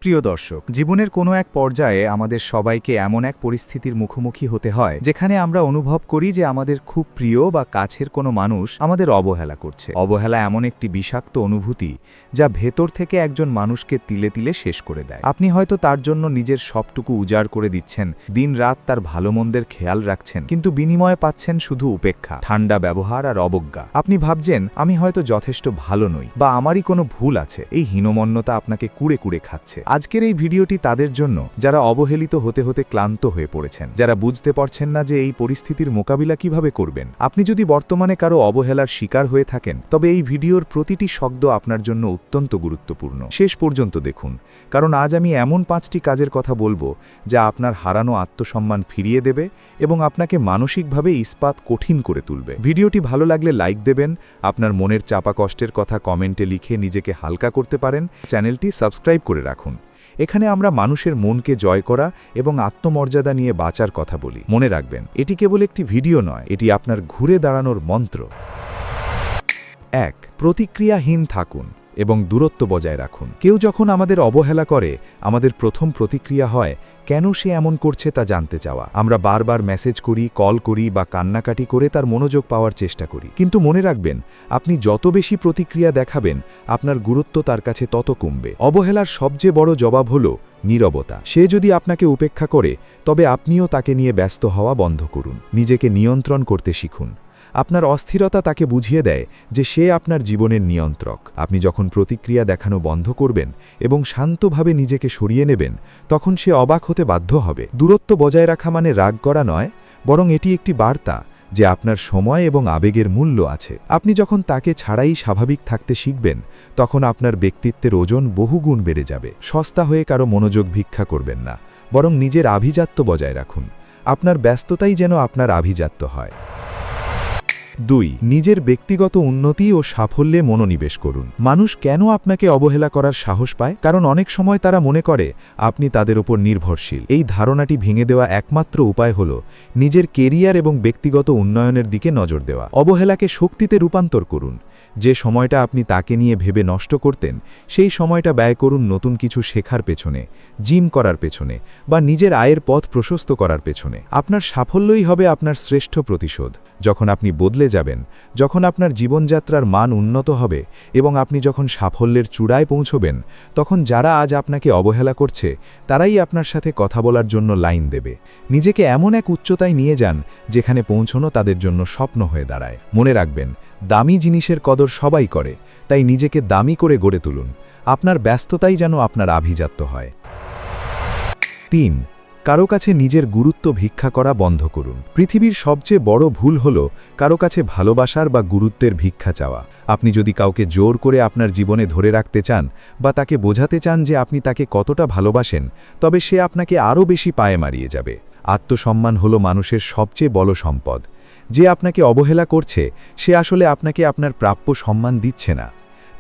প্রিয় দর্শক, জীবনের কোনো এক পর্যায়ে আমাদের সবাইকে এমন এক পরিস্থিতির মুখোমুখি হতে হয় যেখানে আমরা অনুভব করি যে আমাদের খুব প্রিয় বা কাছের কোনো মানুষ আমাদের অবহেলা করছে। অবহেলা এমন একটি বিষাক্ত অনুভূতি যা ভেতর থেকে একজন মানুষকে তিলে তিলে শেষ করে দেয়। আপনি হয়তো তার জন্য নিজের সবটুকু উজাড় করে দিচ্ছেন, দিনরাত তার ভালো মন্দের খেয়াল রাখছেন, কিন্তু বিনিময়ে পাচ্ছেন শুধু উপেক্ষা, ঠান্ডা ব্যবহার আর অবজ্ঞা। আপনি ভাবছেন, আমি হয়তো যথেষ্ট ভালো নই বা আমারই কোনো ভুল আছে। এই হীনমন্যতা আপনাকে কুড়ে কুড়ে খাচ্ছে। আজকের এই ভিডিওটি তাদের জন্য যারা অবহেলিত হতে হতে ক্লান্ত হয়ে পড়েছেন, যারা বুঝতে পারছেন না যে এই পরিস্থিতির মোকাবিলা কিভাবে করবেন। আপনি যদি বর্তমানে কারো অবহেলার শিকার হয়ে থাকেন, তবে এই ভিডিওর প্রতিটি শব্দ আপনার জন্য অত্যন্ত গুরুত্বপূর্ণ। শেষ পর্যন্ত দেখুন, কারণ আজ আমি এমন 5টি কাজের কথা বলবো যা আপনার হারানো আত্মসম্মান ফিরিয়ে দেবে এবং আপনাকে মানসিকভাবে ইস্পাত কঠিন করে তুলবে। ভিডিওটি ভালো লাগলে লাইক দেবেন, আপনার মনের চাপা কষ্টের কথা কমেন্টে লিখে নিজেকে হালকা করতে পারেন। চ্যানেলটি সাবস্ক্রাইব করে রাখুন। এখানে আমরা মানুষের মনকে জয় করা এবং আত্মমর্যাদা নিয়ে বাঁচার কথা বলি। মনে রাখবেন, এটি কেবল একটি ভিডিও নয়, এটি আপনার ঘুরে দাঁড়ানোর মন্ত্র। 1. প্রতিক্রিয়াহীন থাকুন এবং দূরত্ব বজায় রাখুন। কেউ যখন আমাদের অবহেলা করে, আমাদের প্রথম প্রতিক্রিয়া হয় কেন সে এমন করছে তা জানতে চাওয়া। আমরা বারবার মেসেজ করি, কল করি বা কান্নাকাটি করে তার মনোযোগ পাওয়ার চেষ্টা করি। কিন্তু মনে রাখবেন, আপনি যত বেশি প্রতিক্রিয়া দেখাবেন, আপনার গুরুত্ব তার কাছে তত কমবে। অবহেলার সবচেয়ে বড় জবাব হল নীরবতা। সে যদি আপনাকে উপেক্ষা করে, তবে আপনিও তাকে নিয়ে ব্যস্ত হওয়া বন্ধ করুন। নিজেকে নিয়ন্ত্রণ করতে শিখুন। আপনার অস্থিরতা তাকে বুঝিয়ে দেয় যে সে আপনার জীবনের নিয়ন্ত্রক। আপনি যখন প্রতিক্রিয়া দেখানো বন্ধ করবেন এবং শান্তভাবে নিজেকে সরিয়ে নেবেন, তখন সে অবাক হতে বাধ্য হবে। দূরত্ব বজায় রাখা মানে রাগ করা নয়, বরং এটি একটি বার্তা যে আপনার সময় এবং আবেগের মূল্য আছে। আপনি যখন তাকে ছাড়াই স্বাভাবিক থাকতে শিখবেন, তখন আপনার ব্যক্তিত্বের ওজন বহুগুণ বেড়ে যাবে। সস্তা হয়ে কারো মনোযোগ ভিক্ষা করবেন না, বরং নিজের আভিজাত্য বজায় রাখুন। আপনার ব্যস্ততাই যেন আপনার আভিজাত্য হয়। 2. নিজের ব্যক্তিগত উন্নতি ও সাফল্যে মনোনিবেশ করুন। মানুষ কেন আপনাকে অবহেলা করার সাহস পায়? কারণ অনেক সময় তারা মনে করে আপনি তাদের উপর নির্ভরশীল। এই ধারণাটি ভেঙে দেওয়া একমাত্র উপায় হল নিজের কেরিয়ার এবং ব্যক্তিগত উন্নয়নের দিকে নজর দেওয়া। অবহেলাকে শক্তিতে রূপান্তর করুন। যে সময়টা আপনি তাকে নিয়ে ভেবে নষ্ট করতেন, সেই সময়টা ব্যয় করুন নতুন কিছু শেখার পেছনে, জিম করার পেছনে বা নিজের আয়ের পথ প্রশস্ত করার পেছনে। আপনার সাফল্যই হবে আপনার শ্রেষ্ঠ প্রতিশোধ। যখন আপনি বদলে যাবেন, যখন আপনার জীবনযাত্রার মান উন্নত হবে এবং আপনি যখন সাফল্যের চূড়ায় পৌঁছবেন, তখন যারা আজ আপনাকে অবহেলা করছে তারাই আপনার সাথে কথা বলার জন্য লাইন দেবে। নিজেকে এমন এক উচ্চতায় নিয়ে যান যেখানে পৌঁছনো তাদের জন্য স্বপ্ন হয়ে দাঁড়ায়। মনে রাখবেন, দামি জিনিসের কদর সবাই করে, তাই নিজেকে দামি করে গড়ে তুলুন। আপনার ব্যস্ততাই যেন আপনার আভিজাত্য হয়। 3. কারো কাছে নিজের গুরুত্ব ভিক্ষা করা বন্ধ করুন। পৃথিবীর সবচেয়ে বড় ভুল হল কারো কাছে ভালোবাসার বা গুরুত্বের ভিক্ষা চাওয়া। আপনি যদি কাউকে জোর করে আপনার জীবনে ধরে রাখতে চান বা তাকে বোঝাতে চান যে আপনি তাকে কতটা ভালোবাসেন, তবে সে আপনাকে আরও বেশি পায়ে মারিয়ে যাবে। আত্মসম্মান হল মানুষের সবচেয়ে বড় সম্পদ। যে আপনাকে অবহেলা করছে, সে আসলে আপনাকে আপনার প্রাপ্য সম্মান দিচ্ছে না।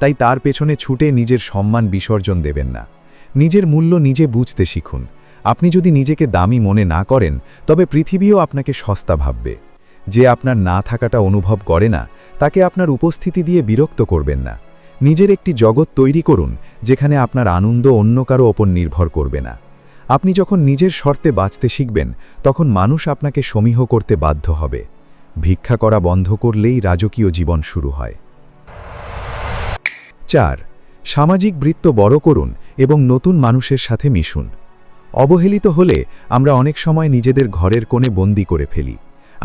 তাই তার পেছনে ছুটে নিজের সম্মান বিসর্জন দেবেন না। নিজের মূল্য নিজে বুঝতে শিখুন। আপনি যদি নিজেকে দামি মনে না করেন, তবে পৃথিবীও আপনাকে সস্তা ভাববে। যে আপনার না থাকাটা অনুভব করে না, তাকে আপনার উপস্থিতি দিয়ে বিরক্ত করবেন না। নিজের একটি জগৎ তৈরি করুন যেখানে আপনার আনন্দ অন্য কারো ওপর নির্ভর করবে না। আপনি যখন নিজের শর্তে বাঁচতে শিখবেন, তখন মানুষ আপনাকে সমীহ করতে বাধ্য হবে। ভিক্ষা করা বন্ধ করলেই রাজকীয় জীবন শুরু হয়। 4. সামাজিক বৃত্ত বড় করুন এবং নতুন মানুষের সাথে মিশুন। অবহেলিত হলে আমরা অনেক সময় নিজেদের ঘরের কোণে বন্দি করে ফেলি।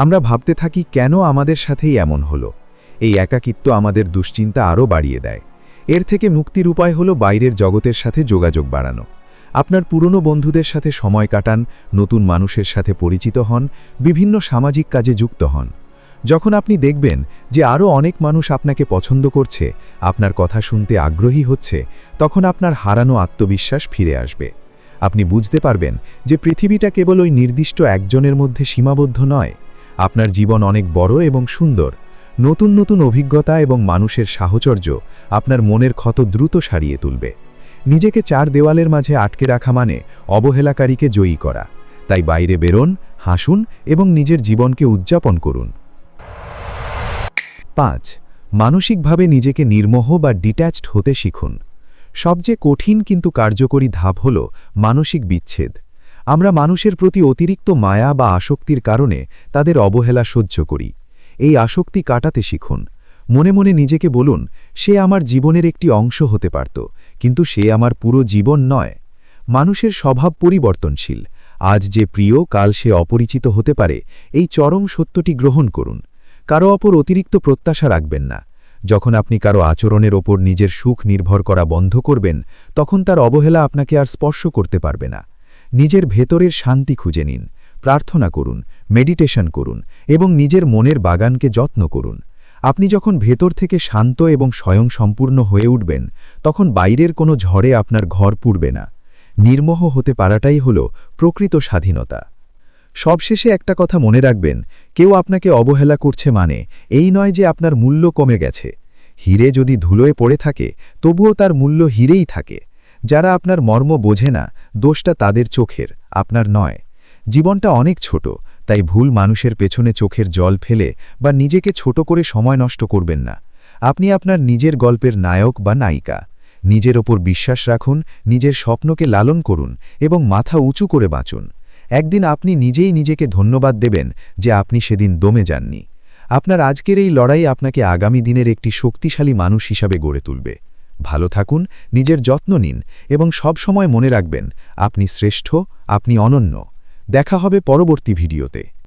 আমরা ভাবতে থাকি কেন আমাদের সাথেই এমন হলো। এই একাকিত্ব আমাদের দুশ্চিন্তা আরও বাড়িয়ে দেয়। এর থেকে মুক্তির উপায় হলো বাইরের জগতের সাথে যোগাযোগ বাড়ানো। আপনার পুরনো বন্ধুদের সাথে সময় কাটান, নতুন মানুষের সাথে পরিচিত হন, বিভিন্ন সামাজিক কাজে যুক্ত হন। যখন আপনি দেখবেন যে আরও অনেক মানুষ আপনাকে পছন্দ করছে, আপনার কথা শুনতে আগ্রহী হচ্ছে, তখন আপনার হারানো আত্মবিশ্বাস ফিরে আসবে। আপনি বুঝতে পারবেন যে পৃথিবীটা কেবল ওই নির্দিষ্ট একজনের মধ্যে সীমাবদ্ধ নয়। আপনার জীবন অনেক বড় এবং সুন্দর। নতুন নতুন অভিজ্ঞতা এবং মানুষের সাহচর্য আপনার মনের ক্ষত দ্রুত সারিয়ে তুলবে। নিজেকে 4 দেওয়ালের মাঝে আটকে রাখা মানে অবহেলাকারীকে জয়ী করা। তাই বাইরে বেরোন, হাসুন এবং নিজের জীবনকে উদযাপন করুন। 5. মানসিকভাবে নিজেকে নির্মোহ বা ডিট্যাচড হতে শিখুন। সবচেয়ে কঠিন কিন্তু কার্যকরী ধাপ হল মানসিক বিচ্ছেদ। আমরা মানুষের প্রতি অতিরিক্ত মায়া বা আসক্তির কারণে তাদের অবহেলা সহ্য করি। এই আসক্তি কাটাতে শিখুন। মনে মনে নিজেকে বলুন, সে আমার জীবনের একটি অংশ হতে পারত, কিন্তু সে আমার পুরো জীবন নয়। মানুষের স্বভাব পরিবর্তনশীল। আজ যে প্রিয়, কাল সে অপরিচিত হতে পারে। এই চরম সত্যটি গ্রহণ করুন। কারো অপর অতিরিক্ত প্রত্যাশা রাখবেন না। যখন আপনি কারো আচরণের ওপর নিজের সুখ নির্ভর করা বন্ধ করবেন, তখন তার অবহেলা আপনাকে আর স্পর্শ করতে পারবে না। নিজের ভেতরের শান্তি খুঁজে নিন, প্রার্থনা করুন, মেডিটেশন করুন এবং নিজের মনের বাগানকে যত্ন করুন। আপনি যখন ভেতর থেকে শান্ত এবং স্বয়ংসম্পূর্ণ হয়ে উঠবেন, তখন বাইরের কোনো ঝড়ে আপনার ঘর পুড়বে না। নির্মোহ হতে পারাটাই হল প্রকৃত স্বাধীনতা। সবশেষে একটা কথা মনে রাখবেন, কেউ আপনাকে অবহেলা করছে মানে এই নয় যে আপনার মূল্য কমে গেছে। হীরে যদি ধুলোয় পড়ে থাকে, তবুও তার মূল্য হীরেই থাকে। যারা আপনার মর্ম বোঝে না, দোষটা তাদের চোখের, আপনার নয়। জীবনটা অনেক ছোট, তাই ভুল মানুষের পেছনে চোখের জল ফেলে বা নিজেকে ছোট করে সময় নষ্ট করবেন না। আপনি আপনার নিজের গল্পের নায়ক বা নায়িকা। নিজের ওপর বিশ্বাস রাখুন, নিজের স্বপ্নকে লালন করুন এবং মাথা উঁচু করে বাঁচুন। একদিন আপনি নিজেই নিজেকে ধন্যবাদ দেবেন যে আপনি সেদিন দমে যাননি। আপনার আজকের এই লড়াই আপনাকে আগামী দিনের একটি শক্তিশালী মানুষ হিসাবে গড়ে তুলবে। ভালো থাকুন, নিজের যত্ন নিন এবং সব সময় মনে রাখবেন, আপনি শ্রেষ্ঠ, আপনি অনন্য। দেখা হবে পরবর্তী ভিডিওতে।